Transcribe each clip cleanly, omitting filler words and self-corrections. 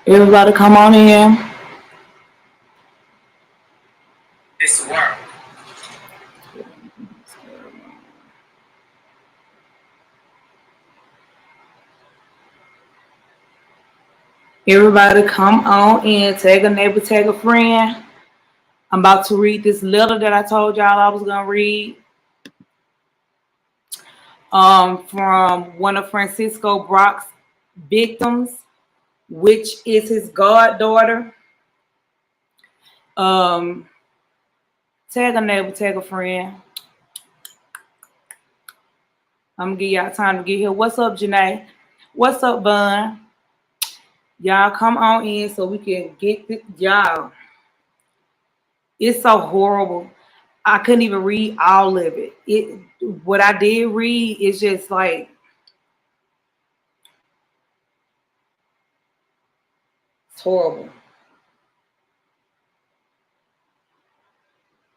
Everybody come on in. This work. Everybody come on in. Tag a neighbor, tag a friend. I'm about to read this letter that I told y'all I was gonna read. From one of Francisco Brock's victims, which is his goddaughter. Tag a neighbor, tag a friend. I'm gonna give y'all time to get here. What's up, Janae? What's up, Bun? Y'all come on in so we can get this. Y'all, it's so horrible. I couldn't even read all of it. What I did read is just like it's horrible.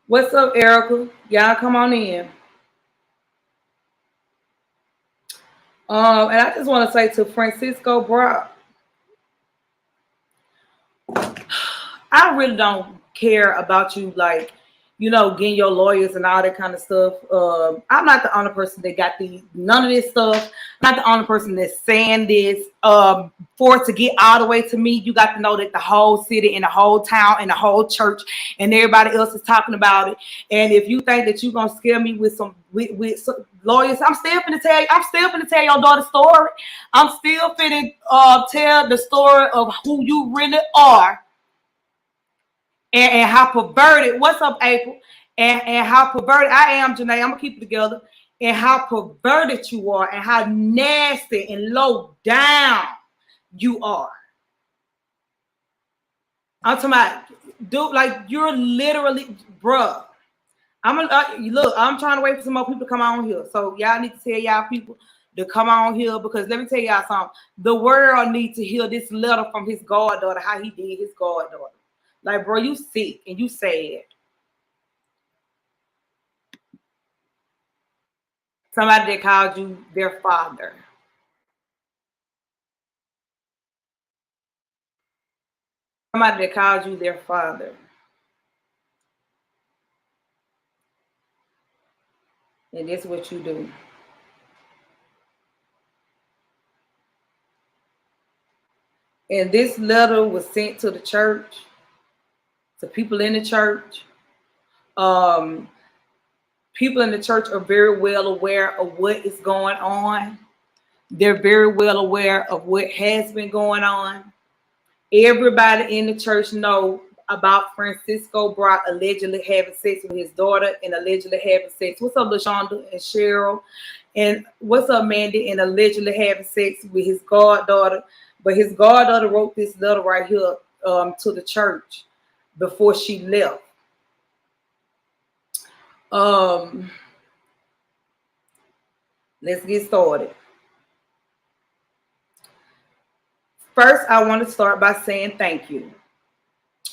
What's up, Erica? Y'all come on in. And I just want to say to Francisco Brock, I really don't care about you, like, getting your lawyers and all that kind of stuff. I'm not the only person that got none of this stuff. I'm not the only person that's saying this. For it to get all the way to me, you got to know that the whole city and the whole town and the whole church and everybody else is talking about it. And if you think that you're gonna scare me with some lawyers, I'm still gonna tell you. I'm still gonna tell your daughter's story. I'm still gonna tell the story of who you really are. And how perverted, what's up, April? And how perverted I am, Janae. I'm gonna keep it together. And how perverted you are, and how nasty and low down you are. I'm talking about, dude, like you're literally, bruh. I'm trying to wait for some more people to come on here. So y'all need to tell y'all people to come on here, because let me tell y'all something. The world needs to hear this letter from his goddaughter, how he did his goddaughter. Like, bro, you sick and you sad. Somebody that called you their father. Somebody that called you their father. And this is what you do. And this letter was sent to the church, to people in the church. People in the church are very well aware of what is going on. They're very well aware of what has been going on. Everybody in the church know about Francisco Brock allegedly having sex with his daughter and allegedly having sex. What's up, LaShonda and Cheryl? And what's up, Mandy? And allegedly having sex with his goddaughter. But his goddaughter wrote this letter right here to the church before she left. Let's get started. First, I want to start by saying thank you.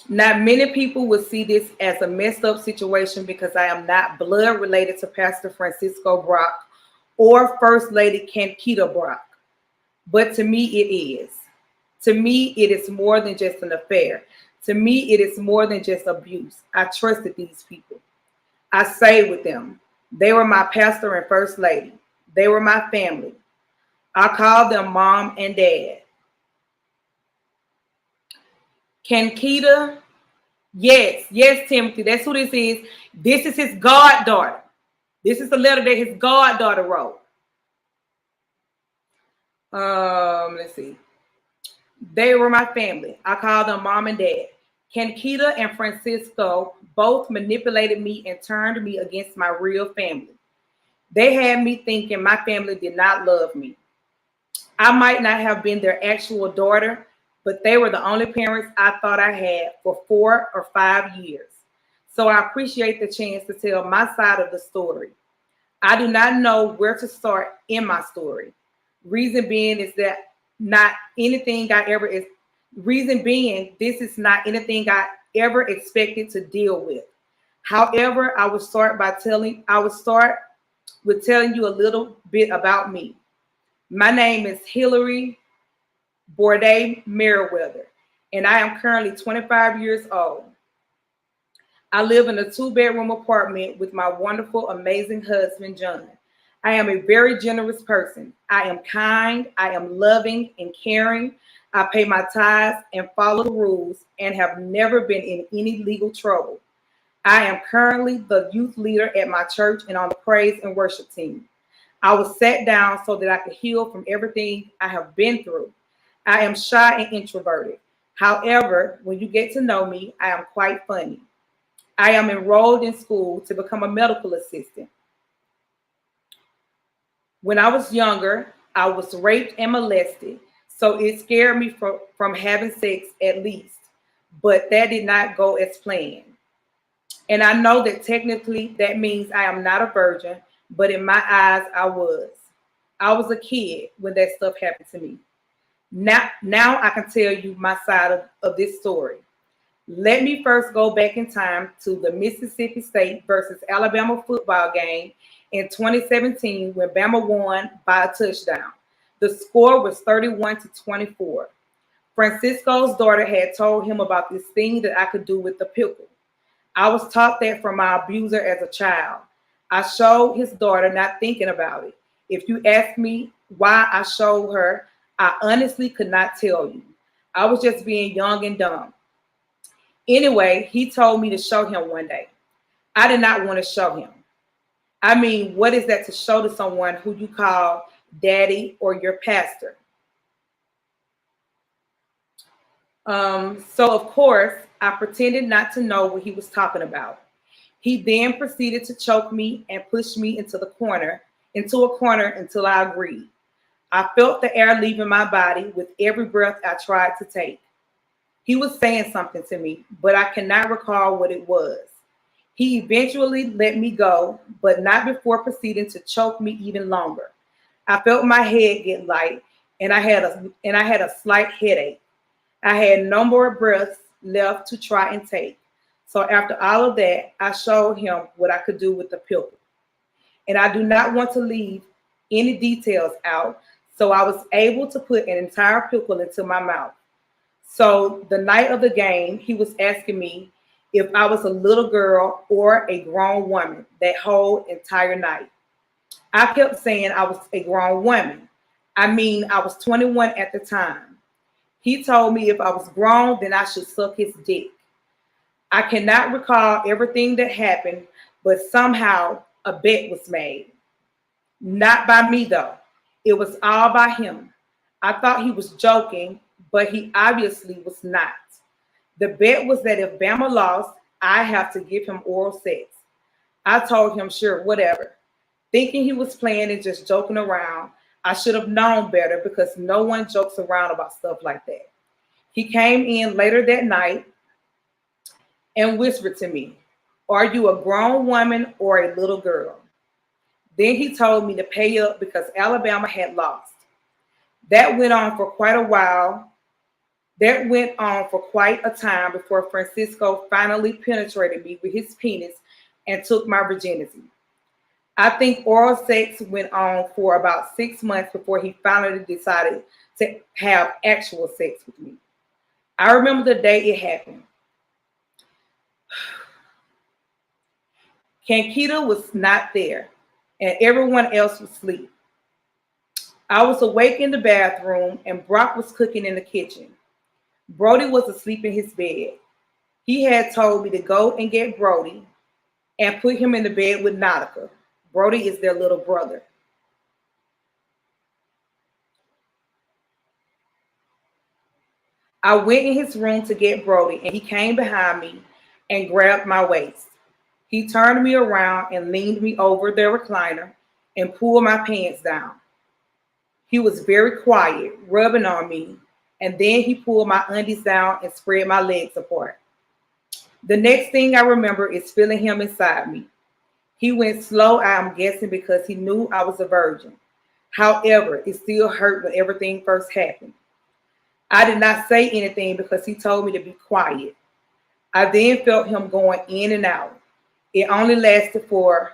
Not many people will see this as a messed up situation because I am not blood related to Pastor Francisco Brock or First Lady Kankita Brock. But to me, it is. To me, it is more than just an affair. To me, it is more than just abuse. I trusted these people. I stayed with them. They were my pastor and First Lady. They were my family. I called them mom and dad. Kankita, yes, Timothy, that's who this is. This is his goddaughter. This is the letter that his goddaughter wrote. Let's see. They were my family. I called them mom and dad. Kankita and Francisco both manipulated me and turned me against my real family. They had me thinking my family did not love me. I might not have been their actual daughter, but they were the only parents I thought I had for 4 or 5 years. So I appreciate the chance to tell my side of the story. I do not know where to start in my story. Reason being is that not anything I ever is. Reason being, this is not anything I ever expected to deal with. However, I would start with telling you a little bit about me. My name is Hillary Bourdain Merriweather, and I am currently 25 years old. I live in a 2-bedroom apartment with my wonderful, amazing husband, John. I am a very generous person. I am kind, I am loving and caring. I pay my tithes and follow the rules and have never been in any legal trouble. I am currently the youth leader at my church and on the praise and worship team. I was sat down so that I could heal from everything I have been through. I am shy and introverted. However, when you get to know me, I am quite funny. I am enrolled in school to become a medical assistant. When I was younger, I was raped and molested, so it scared me from having sex at least, but that did not go as planned. And I know that technically that means I am not a virgin, but in my eyes, I was. I was a kid when that stuff happened to me. Now I can tell you my side of this story. Let me first go back in time to the Mississippi State versus Alabama football game in 2017 when Bama won by a touchdown. The score was 31-24. Francisco's daughter had told him about this thing that I could do with the pickle. I was taught that from my abuser as a child. I showed his daughter, not thinking about it. If you ask me why I showed her, I honestly could not tell you. I was just being young and dumb. Anyway, he told me to show him one day. I did not want to show him. I mean, what is that to show to someone who you call daddy or your pastor? So of course, I pretended not to know what he was talking about. He then proceeded to choke me and push me into a corner until I agreed. I felt the air leaving my body with every breath I tried to take. He was saying something to me, but I cannot recall what it was. He eventually let me go, but not before proceeding to choke me even longer. I felt my head get light, and I had a slight headache. I had no more breaths left to try and take. So after all of that, I showed him what I could do with the pickle. And I do not want to leave any details out, so I was able to put an entire pickle into my mouth. So the night of the game, he was asking me if I was a little girl or a grown woman that whole entire night. I kept saying I was a grown woman. I mean, I was 21 at the time. He told me if I was grown, then I should suck his dick. I cannot recall everything that happened, but somehow a bet was made. Not by me, though. It was all by him. I thought he was joking, but he obviously was not. The bet was that if Bama lost, I have to give him oral sex. I told him, sure, whatever. Thinking he was playing and just joking around, I should have known better because no one jokes around about stuff like that. He came in later that night and whispered to me, are you a grown woman or a little girl? Then he told me to pay up because Alabama had lost. That went on for quite a while. That went on for quite a time before Francisco finally penetrated me with his penis and took my virginity. I think oral sex went on for about 6 months before he finally decided to have actual sex with me. I remember the day it happened. Kankita was not there, and everyone else was asleep. I was awake in the bathroom, and Brock was cooking in the kitchen. Brody was asleep in his bed. He had told me to go and get Brody and put him in the bed with Nautica. Brody is their little brother. I went in his room to get Brody, and he came behind me and grabbed my waist. He turned me around and leaned me over the recliner and pulled my pants down. He was very quiet, rubbing on me, and then he pulled my undies down and spread my legs apart. The next thing I remember is feeling him inside me. He went slow, I'm guessing because he knew I was a virgin. However, it still hurt when everything first happened. I did not say anything because he told me to be quiet. I then felt him going in and out. It only lasted for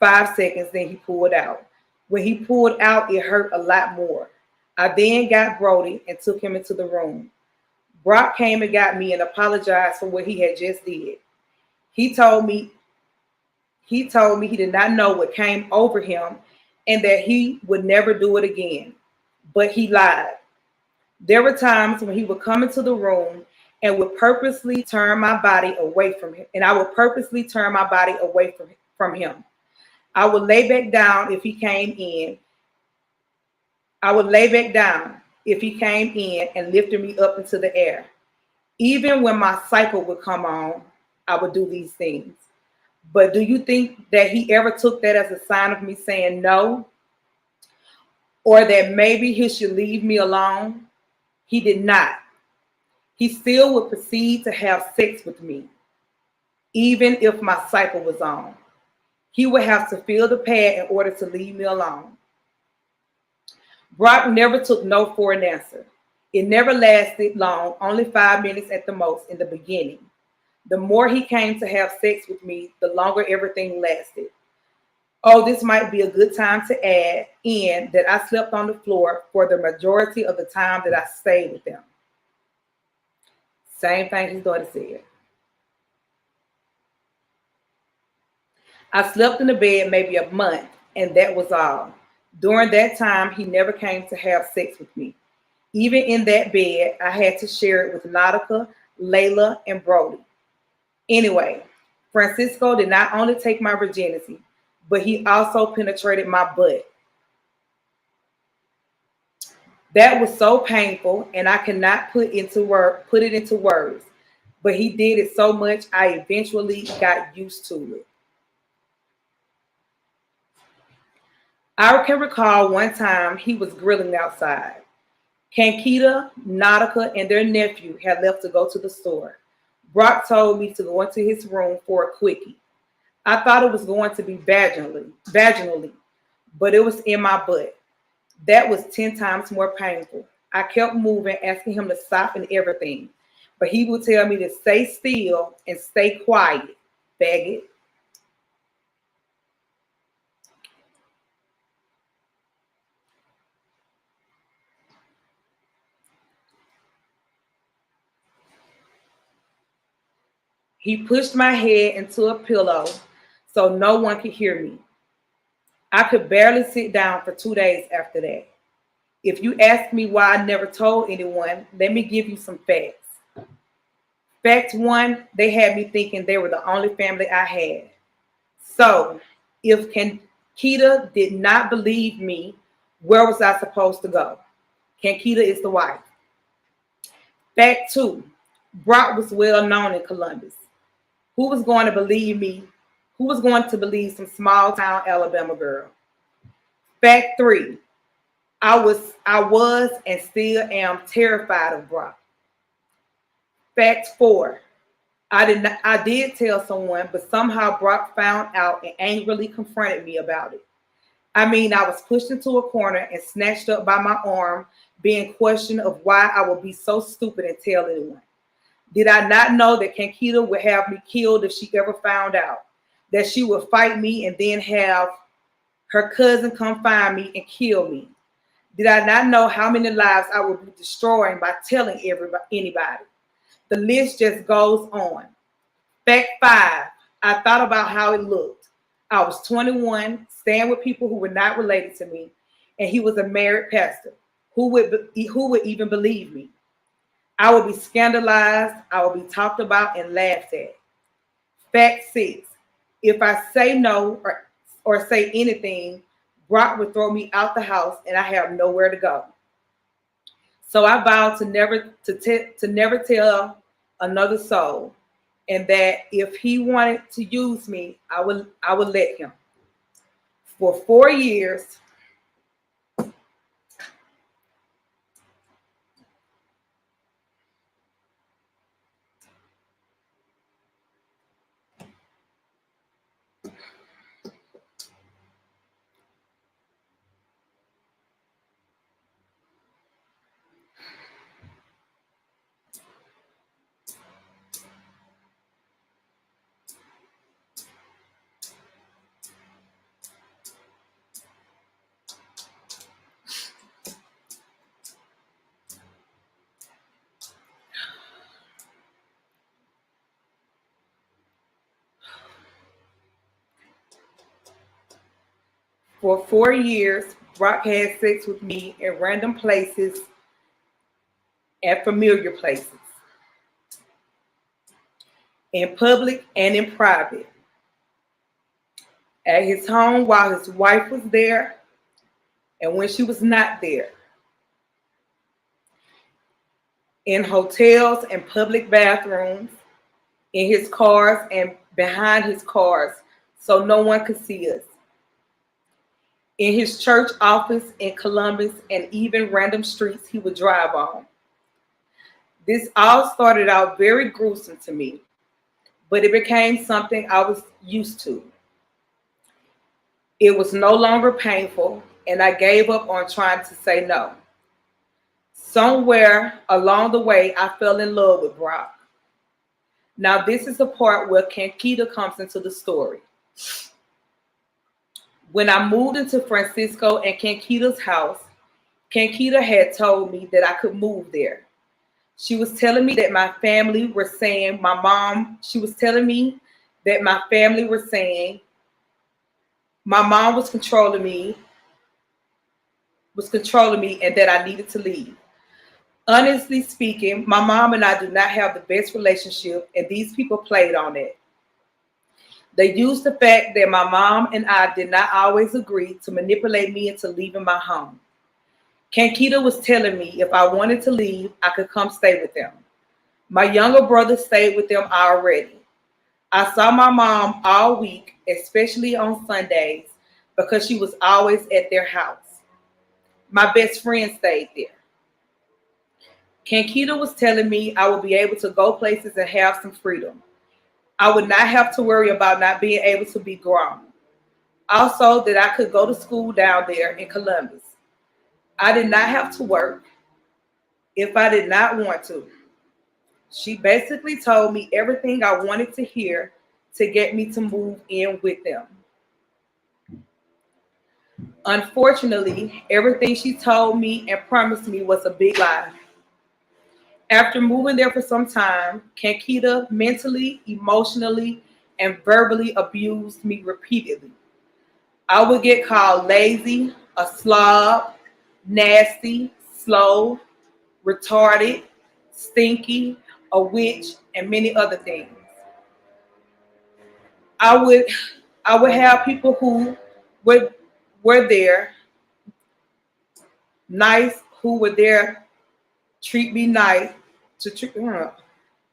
5 seconds, then he pulled out. When he pulled out, it hurt a lot more. I then got Brody and took him into the room. Brock came and got me and apologized for what he had just did. He told me he did not know what came over him and that he would never do it again. But he lied. There were times when he would come into the room and would purposely turn my body away from him, and I would purposely turn my body away from him. I would lay back down if he came in. I would lay back down if he came in and lifted me up into the air. Even when my cycle would come on, I would do these things. But do you think that he ever took that as a sign of me saying no? Or that maybe he should leave me alone? He did not. He still would proceed to have sex with me, even if my cycle was on. He would have to feel the pad in order to leave me alone. Brock never took no for an answer. It never lasted long, only 5 minutes at the most in the beginning. The more he came to have sex with me, the longer everything lasted. Oh, this might be a good time to add in that I slept on the floor for the majority of the time that I stayed with them. Same thing his daughter said. I slept in the bed maybe a month, and that was all. During that time, he never came to have sex with me. Even in that bed, I had to share it with Nautica, Layla, and Brody. Anyway, Francisco did not only take my virginity, but he also penetrated my butt. That was so painful, and I cannot put it into words. But he did it so much, I eventually got used to it. I can recall one time he was grilling outside. Kankita, Nautica, and their nephew had left to go to the store. Brock told me to go into his room for a quickie. I thought it was going to be vaginally, but it was in my butt. That was 10 times more painful. I kept moving, asking him to stop and everything, but he would tell me to stay still and stay quiet, faggot. He pushed my head into a pillow so no one could hear me. I could barely sit down for 2 days after that. If you ask me why I never told anyone, let me give you some facts. Fact one, they had me thinking they were the only family I had. So, if Kankita did not believe me, where was I supposed to go? Kankita is the wife. Fact two, Brock was well known in Columbus. Who was going to believe me? Who was going to believe some small town Alabama girl? Fact three, I was and still am terrified of Brock. Fact four, I did tell someone, but somehow Brock found out and angrily confronted me about it. I mean, I was pushed into a corner and snatched up by my arm, being questioned of why I would be so stupid and tell anyone. Did I not know that Kankita would have me killed if she ever found out? That she would fight me and then have her cousin come find me and kill me? Did I not know how many lives I would be destroying by telling anybody? The list just goes on. Fact five, I thought about how it looked. I was 21, staying with people who were not related to me, and he was a married pastor. Who would even believe me? I would be scandalized, I would be talked about and laughed at. Fact six, if I say no or say anything, Brock would throw me out the house and I have nowhere to go. So I vowed to never tell another soul, and that if he wanted to use me, I would let him. For 4 years, For 4 years, Brock had sex with me in random places and familiar places, in public and in private, at his home while his wife was there and when she was not there, in hotels and public bathrooms, in his cars and behind his cars so no one could see us, in his church office in Columbus, and even random streets he would drive on. This all started out very gruesome to me, but it became something I was used to. It was no longer painful, and I gave up on trying to say no. Somewhere along the way, I fell in love with Brock. Now, this is the part where Kankita comes into the story. When I moved into Francisco and Kankita's house, Kankita had told me that I could move there. She was telling me that my family were saying, she was telling me that my family were saying my mom was controlling me, and that I needed to leave. Honestly speaking, my mom and I do not have the best relationship, and these people played on it. They used the fact that my mom and I did not always agree to manipulate me into leaving my home. Kankita was telling me if I wanted to leave, I could come stay with them. My younger brother stayed with them already. I saw my mom all week, especially on Sundays, because she was always at their house. My best friend stayed there. Kankita was telling me I would be able to go places and have some freedom. I would not have to worry about not being able to be grown. Also, that I could go to school down there in Columbus. I did not have to work if I did not want to. She basically told me everything I wanted to hear to get me to move in with them. Unfortunately, everything she told me and promised me was a big lie. After moving there for some time, Kankita mentally, emotionally, and verbally abused me repeatedly. I would get called lazy, a slob, nasty, slow, retarded, stinky, a witch, and many other things. I would have people who would were there nice, who were there treat me nice to treat.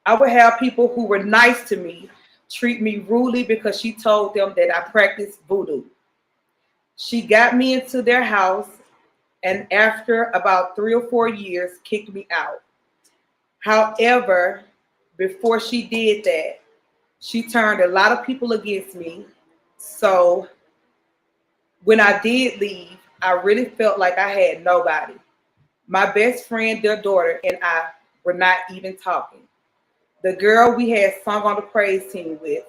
I would have people who were nice to me treat me rudely because she told them that I practiced voodoo. She got me into their house, and after about 3 or 4 years, kicked me out. However, before she did that, she turned a lot of people against me. So when I did leave, I really felt like I had nobody. My best friend, their daughter, and I were not even talking. The girl we had sung on the praise team with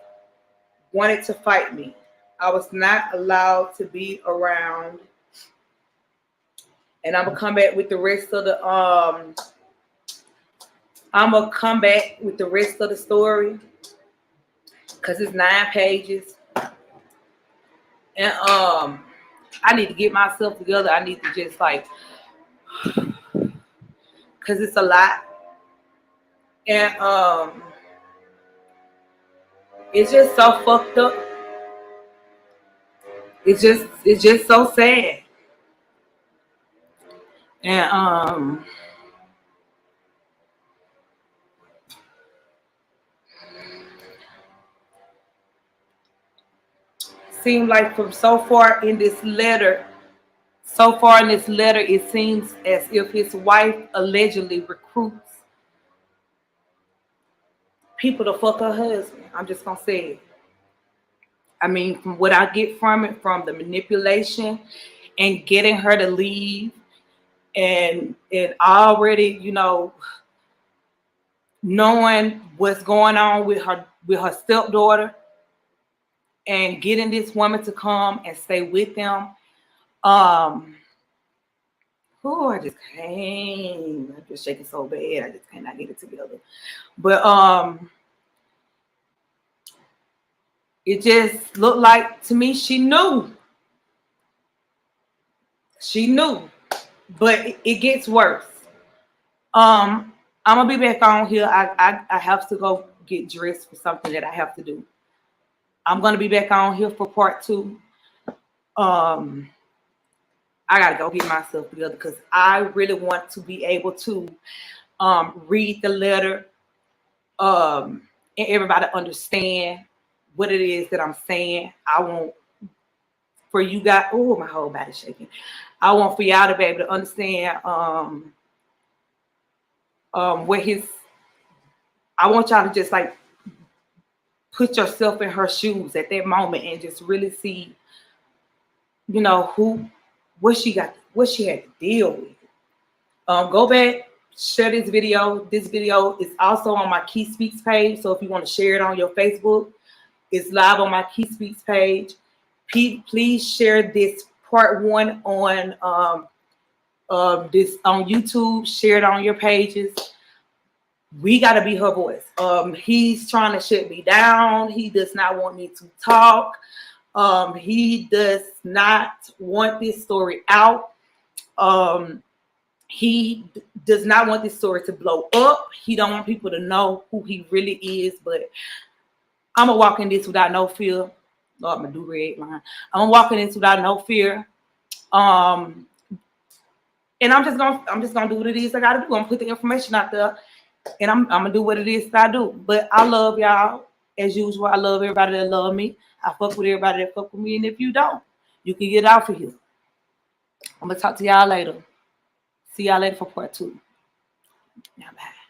wanted to fight me. I was not allowed to be around. And I'm gonna come back with the rest of the story because it's 9 pages. And I need to get myself together. I need to just because it's a lot. And it's just so fucked up. It's just so sad. And seemed like from so far in this letter, it seems as if his wife allegedly recruits people to fuck her husband. I'm just gonna say it. I mean, from what I get from it, from the manipulation and getting her to leave, and already, knowing what's going on with her stepdaughter, and getting this woman to come and stay with them. I just can't. I'm just shaking so bad. I just cannot get it together. But it just looked like to me she knew. She knew, but it gets worse. I'm gonna be back on here. I have to go get dressed for something that I have to do. I'm gonna be back on here for part 2. Um, I gotta go get myself together because I really want to be able to read the letter and everybody understand what it is that I'm saying. I want for you guys. Oh, my whole body's shaking. I want for y'all to be able to understand what his. I want y'all to just like put yourself in her shoes at that moment and just really see, you know, what she had to deal with. Go back, share this video. This video is also on my Key Speaks page. So if you want to share it on your Facebook, it's live on my Key Speaks page. Please share this part 1 on this on YouTube. Share it on your pages. We got to be her voice. He's trying to shut me down. He does not want me to talk. He does not want this story out. He does not want this story to blow up. He don't want people to know who he really is. But I'm gonna walk in this without no fear. Lord, I'm gonna do red line. I'm walking in this without no fear. And I'm just gonna do what it is I gotta do. I'm gonna put the information out there. And I'm gonna do what it is that I do. But I love y'all as usual. I love everybody that love me. I fuck with everybody that fuck with me. And if you don't, you can get out for here. I'm gonna talk to y'all later. See y'all later for part 2. Yeah, bye.